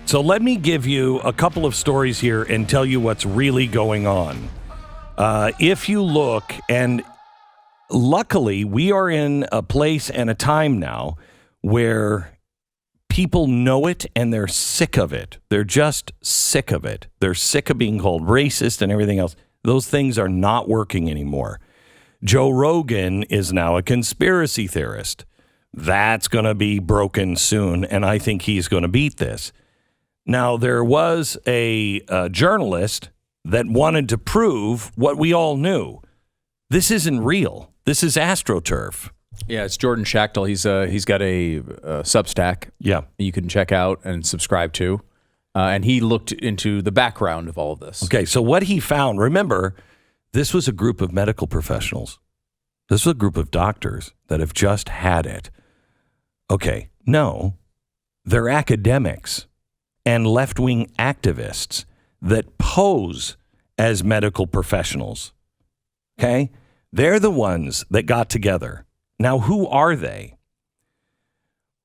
So let me give you a couple of stories here and tell you what's really going on. If you look, and luckily we are in a place and a time now where people know it and they're sick of it. They're just sick of it. They're sick of being called racist and everything else. Those things are not working anymore. Joe Rogan is now a conspiracy theorist. That's going to be broken soon, and I think he's going to beat this. Now, there was a journalist that wanted to prove what we all knew. This isn't real. This is AstroTurf. Yeah, it's Jordan Schachtel. He's got a Substack. Yeah, you can check out and subscribe to. And he looked into the background of all of this. Okay, so what he found, remember, this was a group of medical professionals. This was a group of doctors that have just had it. Okay, no, they're academics and left-wing activists that pose as medical professionals. Okay? They're the ones that got together. Now, who are they?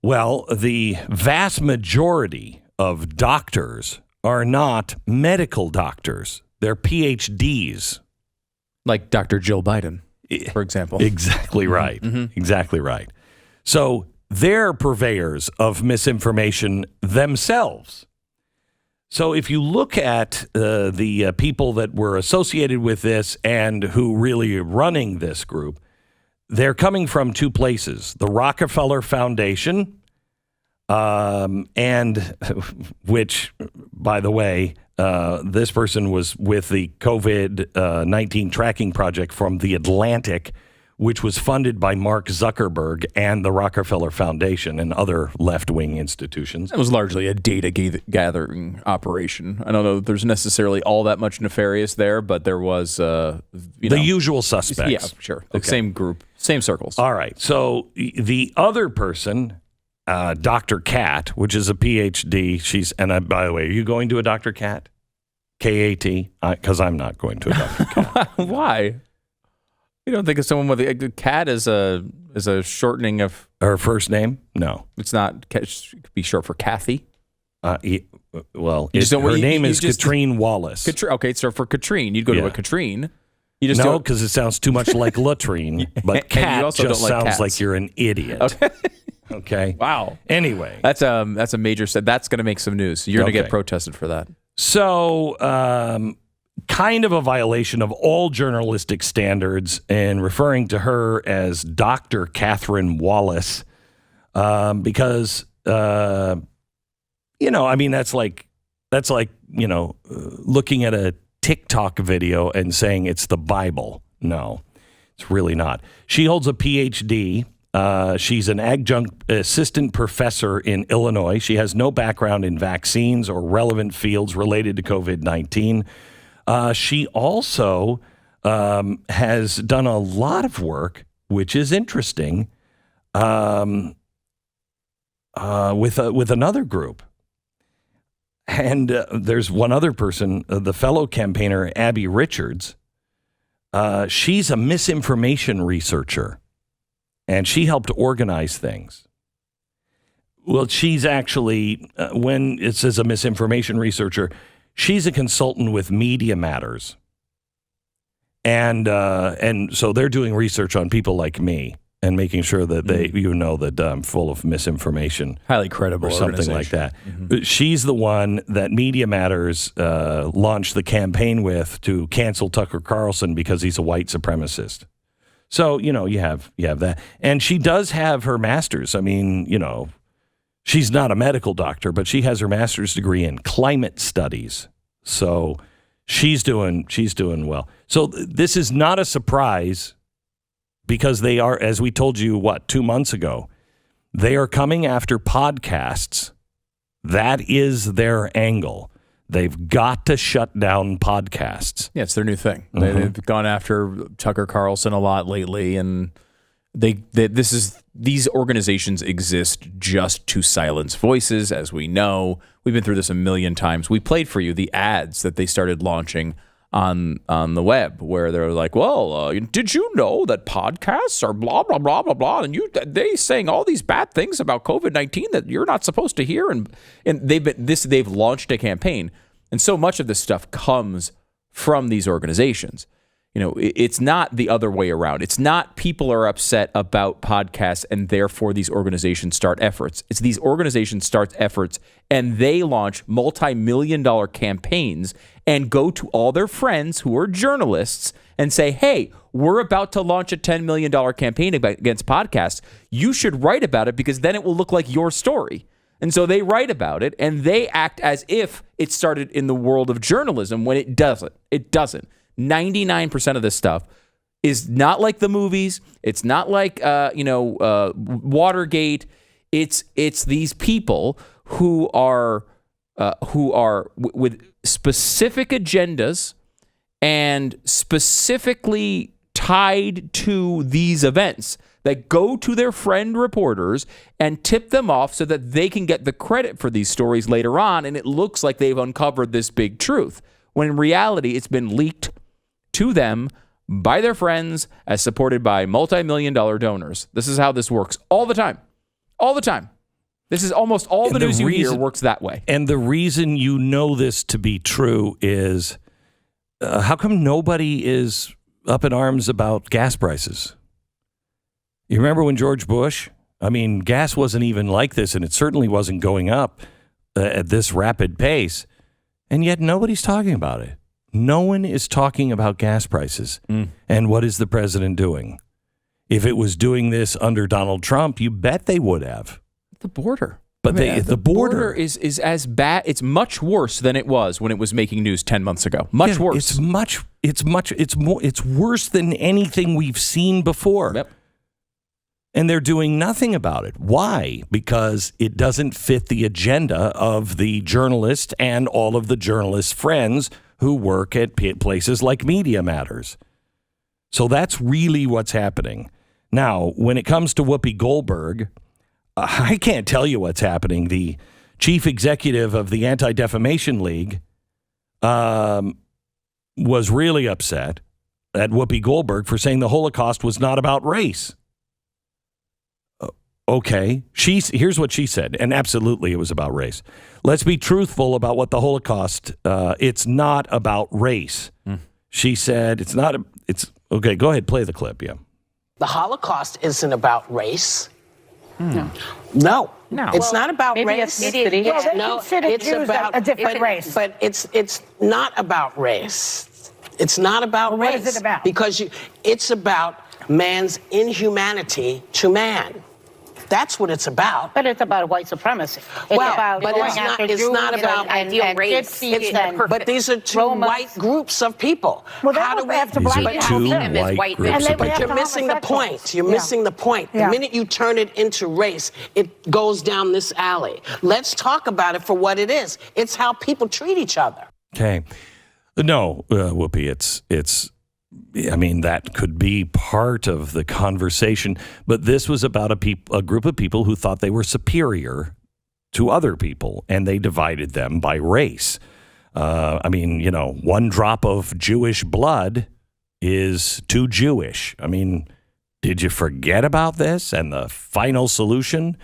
Well, the vast majority of doctors are not medical doctors. They're PhDs. Like Dr. Jill Biden, for example. Exactly right. Mm-hmm. Exactly right. So they're purveyors of misinformation themselves. So if you look at the people that were associated with this and who really are running this group, they're coming from two places. The Rockefeller Foundation, and which, by the way, this person was with the COVID-19 tracking project from The Atlantic, which was funded by Mark Zuckerberg and the Rockefeller Foundation and other left-wing institutions. It was largely a data gathering operation. I don't know that there's necessarily all that much nefarious there, but there was, the usual suspects. Yeah, sure. The same group, same circles. All right. So the other person, Dr. Kat, which is a PhD, and by the way, are you going to a Dr. Kat? K-A-T? Because I'm not going to a Dr. Kat. Why? You don't think of someone with a Kat as a shortening of her first name? No, it's not. It could be short for Kathy. Her name is Katrine Wallace. Okay, so for Katrine, you'd go to a Katrine. You just no, because it sounds too much like latrine. But Kat just don't like sounds cats. like you're an idiot. Okay. Okay. Wow. Anyway, that's a major. That's going to make some news. You're going to get protested for that. So, kind of a violation of all journalistic standards, and referring to her as Dr. Catherine Wallace, because that's like looking at a TikTok video and saying it's the Bible. No, it's really not. She holds a PhD. She's an adjunct assistant professor in Illinois. She has no background in vaccines or relevant fields related to COVID-19. She also has done a lot of work, which is interesting, with another group. And there's one other person, the fellow campaigner, Abby Richards. She's a misinformation researcher, and she helped organize things. Well, she's actually, when it says a misinformation researcher, she's a consultant with Media Matters. And so they're doing research on people like me and making sure that that I'm full of misinformation. Highly credible or something like that. Mm-hmm. She's the one that Media Matters launched the campaign with to cancel Tucker Carlson because he's a white supremacist. So, you have that. And she does have her master's. I mean, she's not a medical doctor, but she has her master's degree in climate studies. So she's doing well. So this is not a surprise, because they are, as we told you, 2 months ago, they are coming after podcasts. That is their angle. They've got to shut down podcasts. Yeah, it's their new thing. Mm-hmm. They've gone after Tucker Carlson a lot lately, and these organizations exist just to silence voices, as we know. We've been through this a million times. We played for you the ads that they started launching on the web where they're like, well, did you know that podcasts are blah blah blah blah blah, and they saying all these bad things about COVID-19 that you're not supposed to hear, and they've launched a campaign, and so much of this stuff comes from these organizations. It's not the other way around. It's not people are upset about podcasts and therefore these organizations start efforts. It's these organizations start efforts and they launch multi-million-dollar campaigns and go to all their friends who are journalists and say, hey, we're about to launch a $10 million campaign against podcasts. You should write about it because then it will look like your story. And so they write about it and they act as if it started in the world of journalism when it doesn't. It doesn't. 99% of this stuff is not like the movies. It's not like Watergate. It's these people who are with specific agendas and specifically tied to these events that go to their friend reporters and tip them off so that they can get the credit for these stories later on, and it looks like they've uncovered this big truth, when in reality it's been leaked to them by their friends as supported by multi-million-dollar donors. This is how this works all the time. All the time. This is almost all the news you hear works that way. And the reason you know this to be true is how come nobody is up in arms about gas prices? You remember when George Bush, gas wasn't even like this, and it certainly wasn't going up at this rapid pace, and yet nobody's talking about it. No one is talking about gas prices. And what is the president doing? If it was doing this under Donald Trump, you bet they would have. The border. But the border is as bad. It's much worse than it was when it was making news 10 months ago. Much worse. It's worse than anything we've seen before. Yep. And they're doing nothing about it. Why? Because it doesn't fit the agenda of the journalist and all of the journalists' friends who work at places like Media Matters. So that's really what's happening. Now, when it comes to Whoopi Goldberg, I can't tell you what's happening. The chief executive of the Anti-Defamation League was really upset at Whoopi Goldberg for saying the Holocaust was not about race. Okay, here's what she said, and absolutely it was about race. Let's be truthful about what the Holocaust, it's not about race. She said it's not, okay, go ahead, play the clip, yeah. The Holocaust isn't about race. No, it's not about race. It is. Well, they consider Jews a different race. But it's not about race. It's not about race. What is it about? Because it's about man's inhumanity to man. That's what it's about. But it's about white supremacy. It's about but it's not about ideal race. But these are two white groups of people. Well, how do we have to black two white groups of people? But you're missing the point. You're missing the point. The minute you turn it into race, it goes down this alley. Let's talk about it for what it is. It's how people treat each other. Okay. No, Whoopi, that could be part of the conversation, but this was about a group of people who thought they were superior to other people, and they divided them by race. One drop of Jewish blood is too Jewish. Did you forget about this? And the final solution,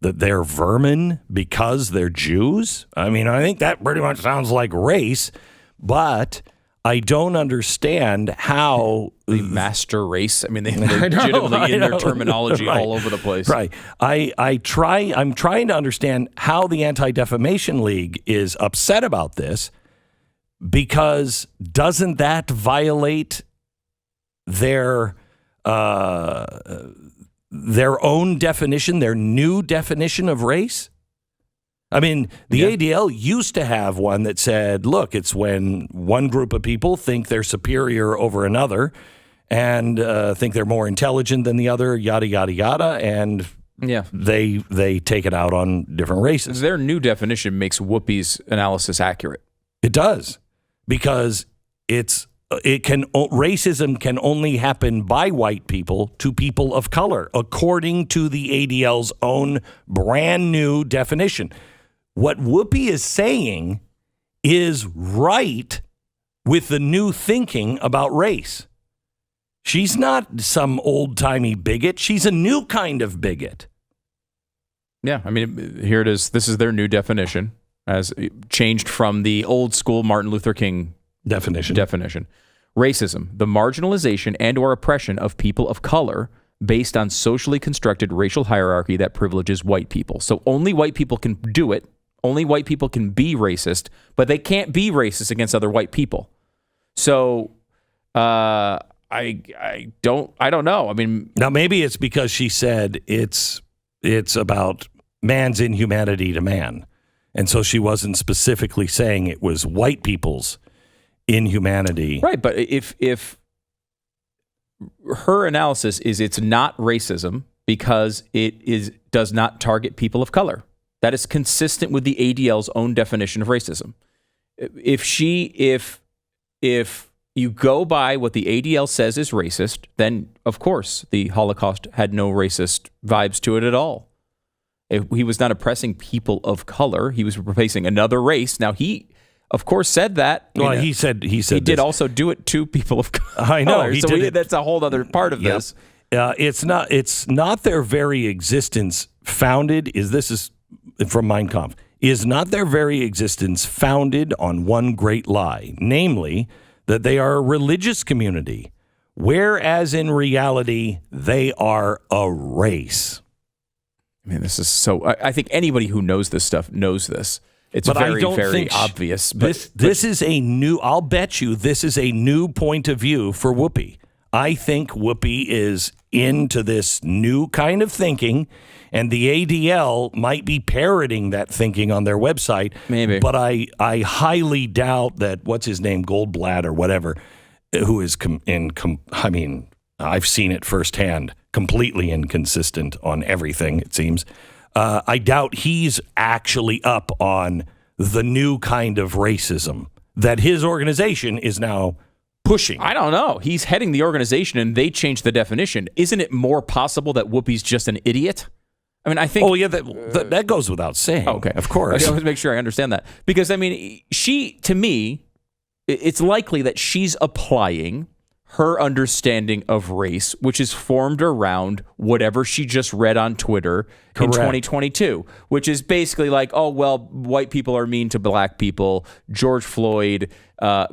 that they're vermin because they're Jews? I think that pretty much sounds like race, but I don't understand how the master race. They legitimately in their terminology all over the place. Right. I'm trying to understand how the Anti-Defamation League is upset about this, because doesn't that violate their own definition, their new definition of race? The ADL used to have one that said, look, it's when one group of people think they're superior over another and think they're more intelligent than the other, yada, yada, yada, and they take it out on different races. Their new definition makes Whoopi's analysis accurate. It does, because racism can only happen by white people to people of color, according to the ADL's own brand new definition. What Whoopi is saying is right with the new thinking about race. She's not some old-timey bigot. She's a new kind of bigot. Yeah, I mean, here it is. This is their new definition, as changed from the old school Martin Luther King definition. Racism, the marginalization and or oppression of people of color based on socially constructed racial hierarchy that privileges white people. So only white people can do it. Only white people can be racist, but they can't be racist against other white people. So, I don't know. I mean, now maybe it's because she said it's about man's inhumanity to man, and so she wasn't specifically saying it was white people's inhumanity. Right, but if her analysis is it's not racism because it does not target people of color, that is consistent with the ADL's own definition of racism. If you go by what the ADL says is racist, then, of course, the Holocaust had no racist vibes to it at all. He was not oppressing people of color. He was replacing another race. Now, he, of course, said that. Well, he said he did also do it to people of color. I know. He did it. That's a whole other part of this. It's not their very existence founded. This is from Mein Kampf. Is not their very existence founded on one great lie, namely that they are a religious community, whereas in reality, they are a race. I mean, this is so... I think anybody who knows this stuff knows this. It's but very, I don't very think obvious. This is a new... I'll bet you this is a new point of view for Whoopi. I think Whoopi is into this new kind of thinking, and the ADL might be parroting that thinking on their website. Maybe. But I highly doubt that, what's his name, Goldblatt or whatever, who is, I've seen it firsthand, completely inconsistent on everything, it seems. I doubt he's actually up on the new kind of racism that his organization is now pushing. I don't know. He's heading the organization and they changed the definition. Isn't it more possible that Whoopi's just an idiot? I mean, I think... Oh, yeah, that goes without saying. Oh, okay. Of course. I want to make sure I understand that. Because, I mean, to me, it's likely that she's applying her understanding of race, which is formed around whatever she just read on Twitter in 2022, which is basically like, oh, well, white people are mean to black people. George Floyd, well,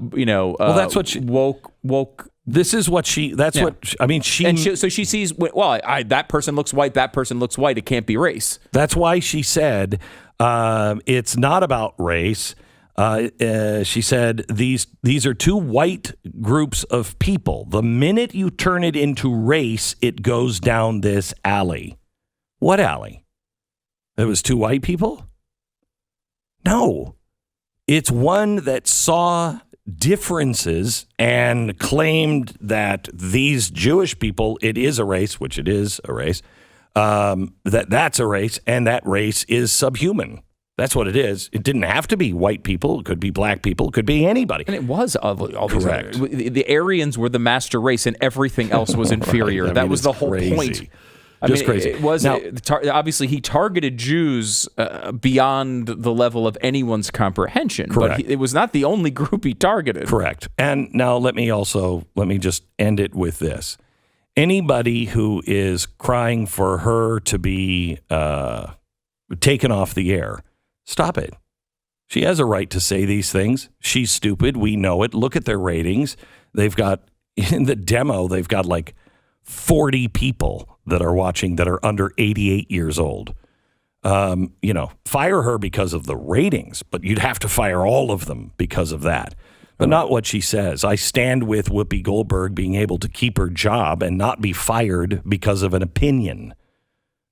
that's what she... Woke... This is what she... That's what... I mean, she... So she sees, well, that person looks white, that person looks white. It can't be race. That's why she said it's not about race. She said these are two white groups of people. The minute you turn it into race, it goes down this alley. What alley? It was two white people? No. It's one that saw differences and claimed that these Jewish people, it is a race, which it is a race, that's a race, and that race is subhuman. That's what it is. It didn't have to be white people. It could be black people. It could be anybody. And it was correct. The Aryans were the master race, and everything else was inferior. Right. That was the whole point. Crazy. It was obviously he targeted Jews beyond the level of anyone's comprehension. Correct. But it was not the only group he targeted. Correct. And now let me just end it with this. Anybody who is crying for her to be taken off the air, stop it. She has a right to say these things. She's stupid. We know it. Look at their ratings. They've got, in the demo, they've got like 40 people that are watching that are under 88 years old. Fire her because of the ratings, but you'd have to fire all of them because of that. But not what she says. I stand with Whoopi Goldberg being able to keep her job and not be fired because of an opinion.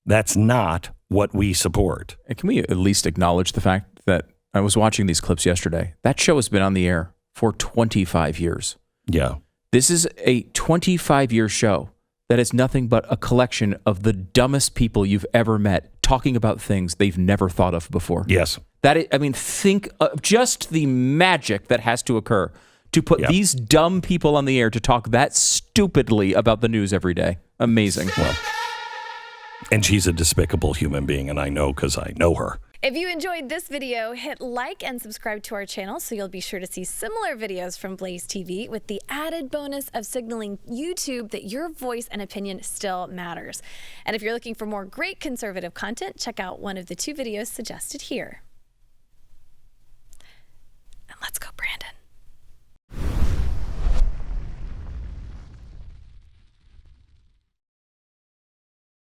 That's not what we support. And can we at least acknowledge the fact that I was watching these clips yesterday? That show has been on the air for 25 years. Yeah. This is a 25-year show that is nothing but a collection of the dumbest people you've ever met talking about things they've never thought of before. Yes. Think of just the magic that has to occur to put these dumb people on the air to talk that stupidly about the news every day. Amazing. Well, and she's a despicable human being, and I know because I know her. If you enjoyed this video, hit like and subscribe to our channel so you'll be sure to see similar videos from Blaze TV with the added bonus of signaling YouTube that your voice and opinion still matters. And if you're looking for more great conservative content, check out one of the 2 videos suggested here.